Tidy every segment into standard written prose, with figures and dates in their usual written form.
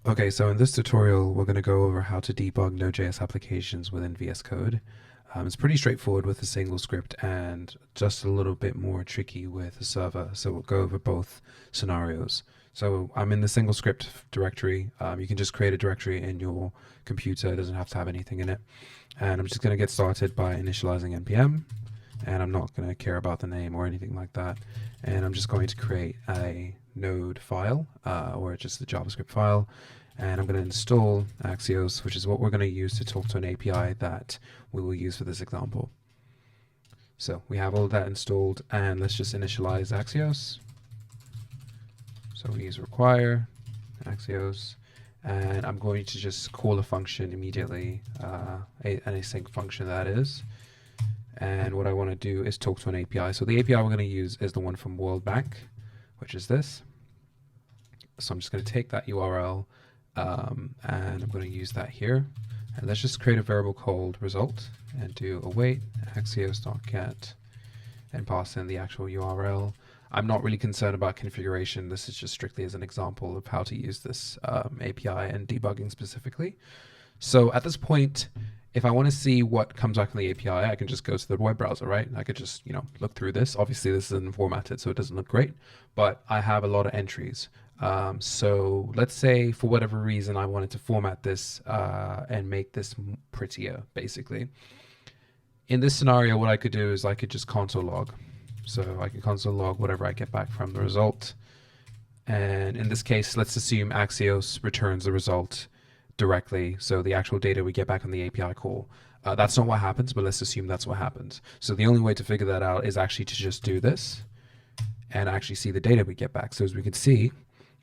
Okay, so in this tutorial, we're going to go over how to debug Node.js applications within VS Code. It's pretty straightforward with a single script and just a little bit more tricky with a server. So we'll go over both scenarios. So I'm in the single script directory. You can just create a directory in your computer. It doesn't have to have anything in it. And I'm just going to get started by initializing npm. And I'm not going to care about the name or anything like that. And I'm just going to create a node file or just a JavaScript file. And I'm going to install Axios, which is what we're going to use to talk to an API that we will use for this example. So we have all that installed, and let's just initialize Axios. So we use require Axios, and I'm going to just call a function immediately, an async function that is. And what I want to do is talk to an API. So the API we're going to use is the one from World Bank, which is this. So I'm just going to take that URL and I'm going to use that here. And let's just create a variable called result and do await axios.get and pass in the actual URL. I'm not really concerned about configuration. This is just strictly as an example of how to use this API and debugging specifically. So at this point, if I want to see what comes back from the API, I can just go to the web browser, right? I could just, look through this. Obviously, this isn't formatted, so it doesn't look great, but I have a lot of entries. So let's say for whatever reason I wanted to format this and make this prettier, basically. In this scenario, what I could do is I could just console log. So I can console log whatever I get back from the result. And in this case, let's assume Axios returns the result directly. So the actual data we get back from the API call. That's not what happens, but let's assume that's what happens. So the only way to figure that out is actually to just do this and actually see the data we get back. So as we can see,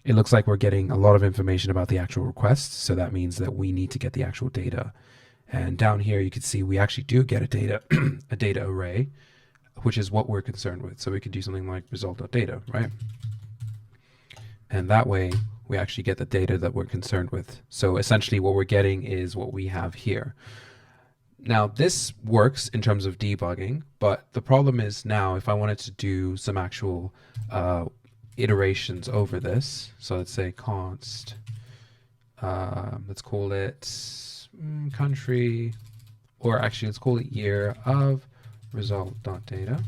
it looks like we're getting a lot of information about the actual request. So that means that we need to get the actual data. And down here, you can see we actually do get a data, a data array, which is what we're concerned with. So we could do something like result.data, right? And that way we actually get the data that we're concerned with. So essentially what we're getting is what we have here. Now this works in terms of debugging, but the problem is now if I wanted to do some actual iterations over this, so let's say const, let's call it country, or actually let's call it year of result.data.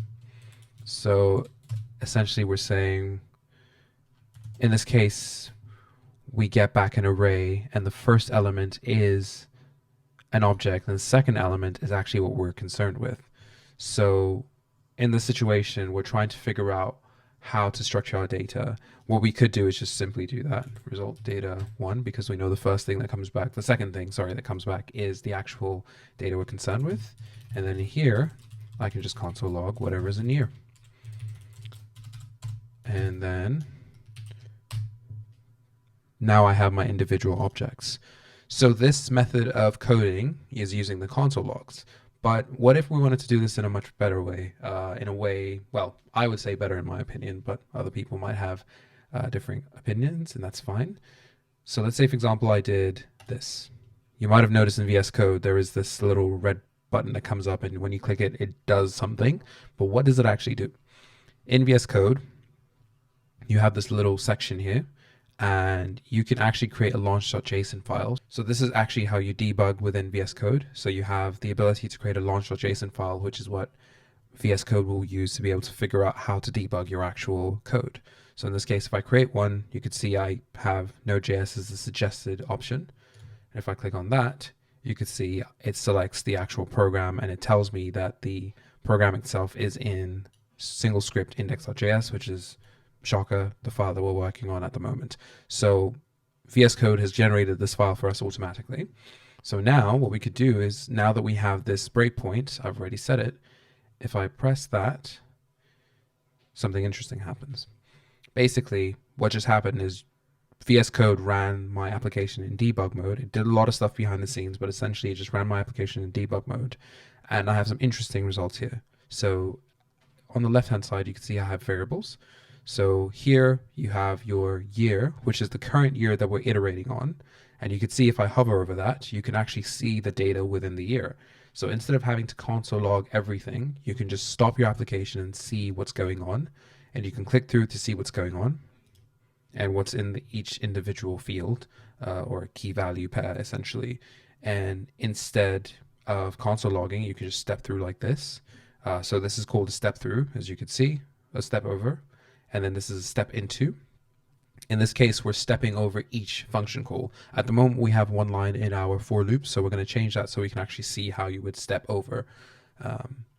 So essentially we're saying, in this case, we get back an array and the first element is an object and the second element is actually what we're concerned with. So in this situation, we're trying to figure out how to structure our data. What we could do is just simply do that result data 1, because we know the first thing that comes back, the second thing, sorry, that comes back is the actual data we're concerned with. And then here, I can just console log whatever is in year. And then now I have my individual objects. So this method of coding is using the console logs. But what if we wanted to do this in a much better way? In a way, well, I would say better in my opinion, but other people might have different opinions, and that's fine. So let's say, for example, I did this. You might have noticed in VS Code there is this little red button that comes up, and when you click it, it does something. But what does it actually do? In VS Code, you have this little section here, and you can actually create a launch.json file. So this is actually how you debug within VS Code. So you have the ability to create a launch.json file, which is what VS Code will use to be able to figure out how to debug your actual code. So in this case, if I create one, you could see I have Node.js as the suggested option. And if I click on that, you could see it selects the actual program and it tells me that the program itself is in single script index.js, which is shocker, the file that we're working on at the moment. So VS Code has generated this file for us automatically. So now what we could do is, now that we have this breakpoint, I've already set it, if I press that, something interesting happens. Basically, what just happened is VS Code ran my application in debug mode. It did a lot of stuff behind the scenes, but essentially it just ran my application in debug mode. And I have some interesting results here. So on the left-hand side, you can see I have variables. So here you have your year, which is the current year that we're iterating on. And you can see if I hover over that, you can actually see the data within the year. So instead of having to console log everything, you can just stop your application and see what's going on. And you can click through to see what's going on. and what's in each individual field, or key value pair essentially. And instead of console logging, you can just step through like this. So this is called a step through, as you can see, a step over, and then this is a step into. In this case, we're stepping over each function call. At the moment, we have one line in our for loop, so we're going to change that so we can actually see how you would step over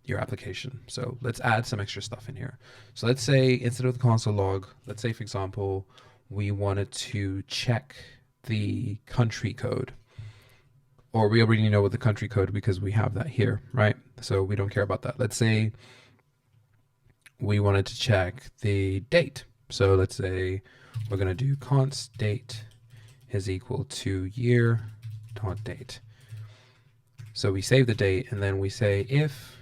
your application. So let's add some extra stuff in here. So let's say instead of the console log, let's say, for example, we wanted to check the country code. Or we already know what the country code because we have that here, right? So we don't care about that. Let's say we wanted to check the date. So let's say we're going to do const date is equal to year dot date. So we save the date and then we say if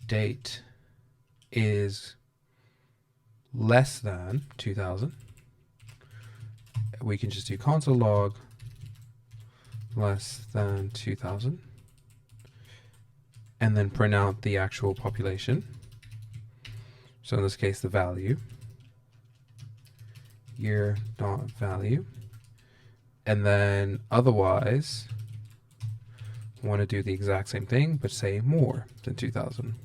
date is less than 2000, we can just do console log less than 2000 and then print out the actual population. So in this case, the value, year dot value, and then otherwise want to do the exact same thing but say more than 2000.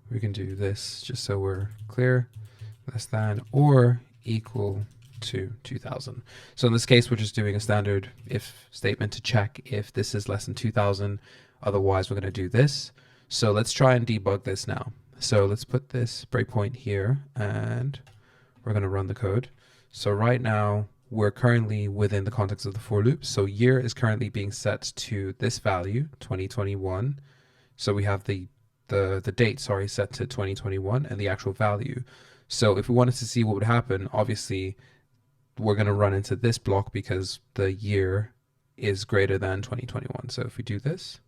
We can do this just so we're clear, less than or equal to 2000. So in this case, we're just doing a standard if statement to check if this is less than 2000. Otherwise, we're going to do this. So let's try and debug this now. So let's put this breakpoint here and we're going to run the code. So right now, we're currently within the context of the for loop. So year is currently being set to this value, 2021. So we have the date, sorry, set to 2021 and the actual value. So if we wanted to see what would happen, obviously we're going to run into this block because the year is greater than 2021. So if we do this,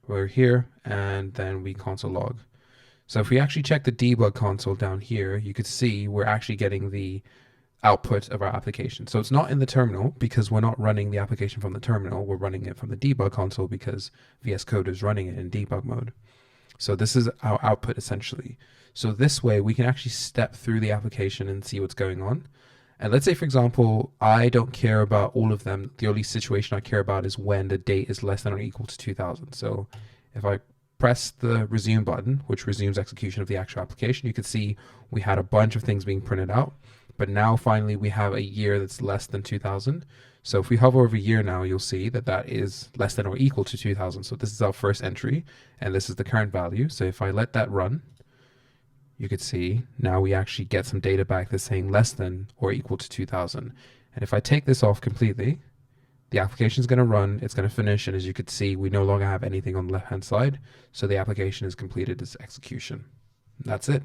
we're here and then we console log. So if we actually check the debug console down here, you could see we're actually getting the output of our application. So it's not in the terminal because we're not running the application from the terminal. We're running it from the debug console because VSCode is running it in debug mode. So this is our output essentially. So this way we can actually step through the application and see what's going on. And let's say, for example, I don't care about all of them. The only situation I care about is when the date is less than or equal to 2000. So if I press the resume button, which resumes execution of the actual application, you can see we had a bunch of things being printed out. But now finally we have a year that's less than 2000. So if we hover over year now, you'll see that that is less than or equal to 2000. So this is our first entry and this is the current value. So if I let that run, you could see now we actually get some data back that's saying less than or equal to 2000. And if I take this off completely, the application is going to run, it's going to finish, and as you could see, we no longer have anything on the left-hand side, so the application has completed its execution. That's it.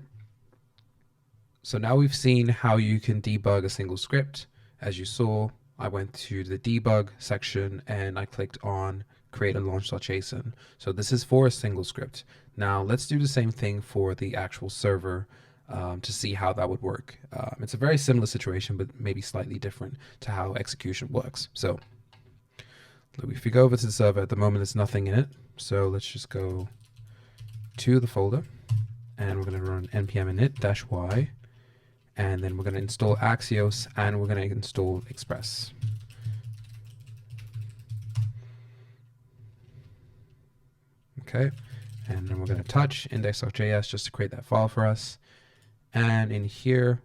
So now we've seen how you can debug a single script. As you saw, I went to the debug section and I clicked on create a launch.json. So this is for a single script. Now let's do the same thing for the actual server to see how that would work. It's a very similar situation, but maybe slightly different to how execution works. So if we go over to the server, at the moment there's nothing in it. So let's just go to the folder and we're going to run npm init-y, and then we're going to install Axios and we're going to install Express. Okay, and then we're going to touch index.js just to create that file for us. And in here,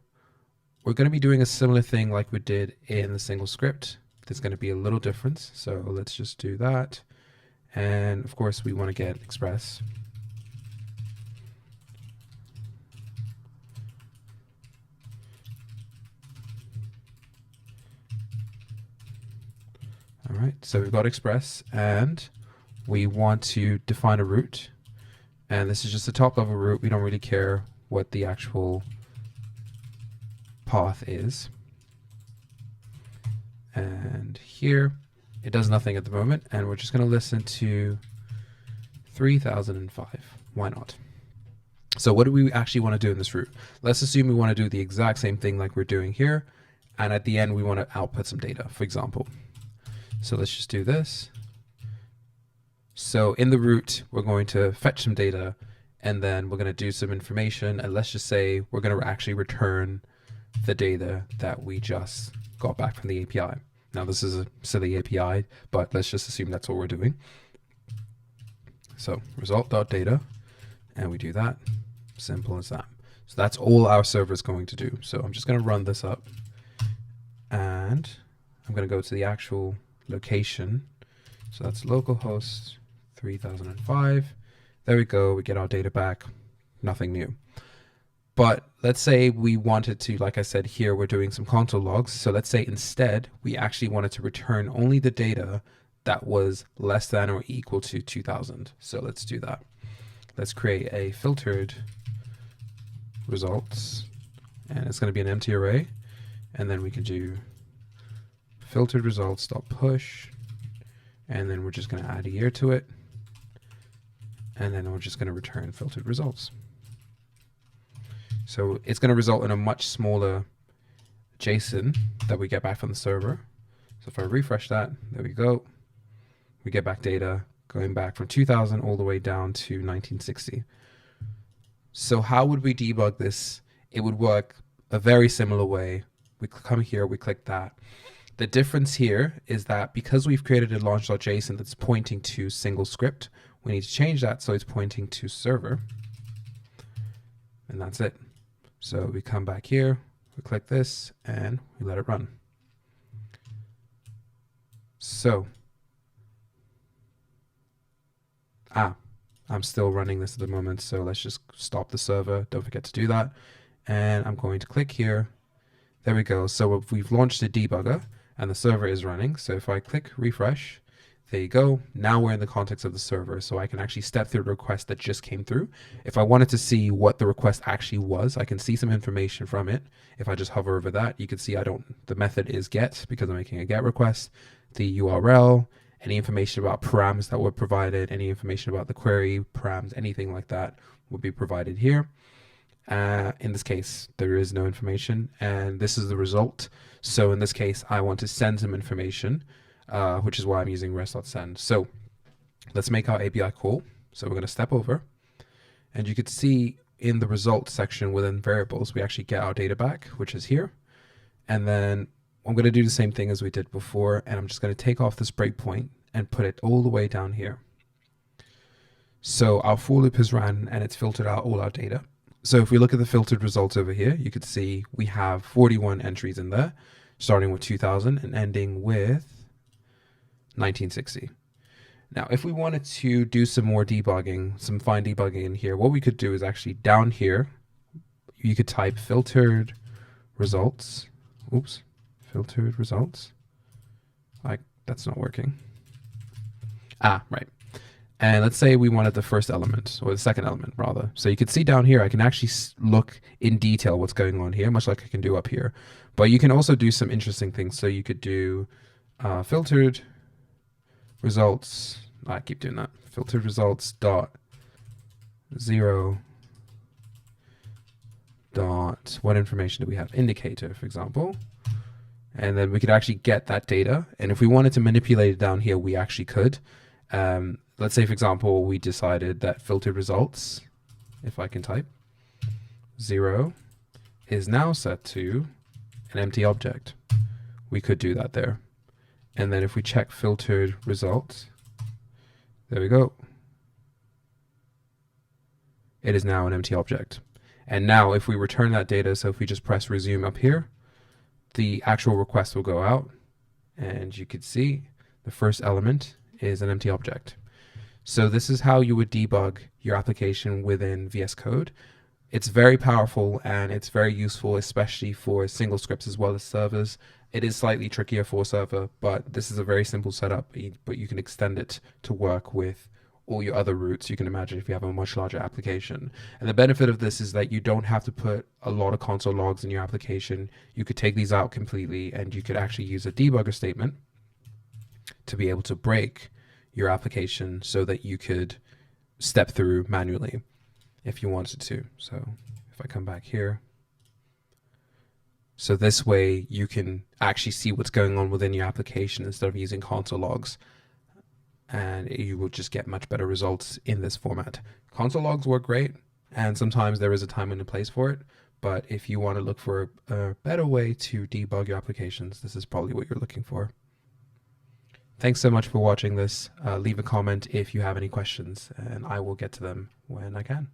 we're going to be doing a similar thing like we did in the single script. There's going to be a little difference. So let's just do that. And of course, we want to get Express. All right, so we've got Express and we want to define a route, and this is just a top level route. We don't really care what the actual path is. And here it does nothing at the moment, and we're just going to listen to 3005. Why not? So what do we actually want to do in this route? Let's assume we want to do the exact same thing like we're doing here, and at the end we want to output some data, for example. So let's just do this. So in the route, we're going to fetch some data and then we're going to do some information, and let's just say we're going to actually return the data that we just got back from the API. Now this is a silly API, but let's just assume that's what we're doing. So result.data, and we do that. Simple as that. So that's all our server is going to do. So I'm just going to run this up, and I'm going to go to the actual location. So that's localhost 3005. There we go. We get our data back. Nothing new. But let's say we wanted to, like I said here, we're doing some console logs. So let's say instead we actually wanted to return only the data that was less than or equal to 2000. So let's do that. Let's create a filtered results, and it's going to be an empty array. And then we can do filtered results.push, and then we're just going to add a year to it. And then we're just going to return filtered results. So it's going to result in a much smaller JSON that we get back from the server. So if I refresh that, there we go. We get back data going back from 2000 all the way down to 1960. So how would we debug this? It would work a very similar way. We come here, we click that. The difference here is that because we've created a launch.json that's pointing to single script, we need to change that so it's pointing to server. And that's it. So we come back here, we click this, and we let it run. So, I'm still running this at the moment, so let's just stop the server. Don't forget to do that. And I'm going to click here. There we go. So we've launched a debugger, and the server is running. So if I click refresh, there you go. Now we're in the context of the server, so I can actually step through the request that just came through. If I wanted to see what the request actually was, I can see some information from it. If I just hover over that, you can see the method is get because I'm making a get request, the URL, any information about params that were provided, any information about the query, params, anything like that will be provided here. In this case, there is no information, and this is the result. So in this case, I want to send some information, which is why I'm using rest.send. So let's make our API call. So we're going to step over, and you could see in the results section within variables, we actually get our data back, which is here. And then I'm going to do the same thing as we did before, and I'm just going to take off this breakpoint and put it all the way down here. So our for loop has run, and it's filtered out all our data. So if we look at the filtered results over here, you could see we have 41 entries in there, starting with 2000 and ending with 1960. Now, if we wanted to do some more debugging, some fine debugging in here, what we could do is actually down here, you could type filtered results. Oops, filtered results. That's not working. Right. And let's say we wanted the first element, or the second element rather. So you can see down here, I can actually look in detail what's going on here, much like I can do up here. But you can also do some interesting things. So you could do filtered results. I keep doing that. Filtered results dot zero dot, what information do we have? Indicator, for example. And then we could actually get that data. And if we wanted to manipulate it down here, we actually could. Let's say, for example, we decided that filtered results, if I can type, 0 is now set to an empty object. We could do that there. And then if we check filtered results, there we go. It is now an empty object. And now if we return that data, so if we just press resume up here, the actual request will go out, and you could see the first element is an empty object. So this is how you would debug your application within VS Code. It's very powerful and it's very useful, especially for single scripts as well as servers. It is slightly trickier for server, but this is a very simple setup, but you can extend it to work with all your other routes you can imagine if you have a much larger application. And the benefit of this is that you don't have to put a lot of console logs in your application. You could take these out completely, and you could actually use a debugger statement to be able to break your application so that you could step through manually if you wanted to. So if I come back here, so this way you can actually see what's going on within your application instead of using console logs. and you will just get much better results in this format. Console logs work great, and sometimes there is a time and a place for it, but if you want to look for a better way to debug your applications, this is probably what you're looking for. Thanks so much for watching this. Leave a comment if you have any questions, and I will get to them when I can.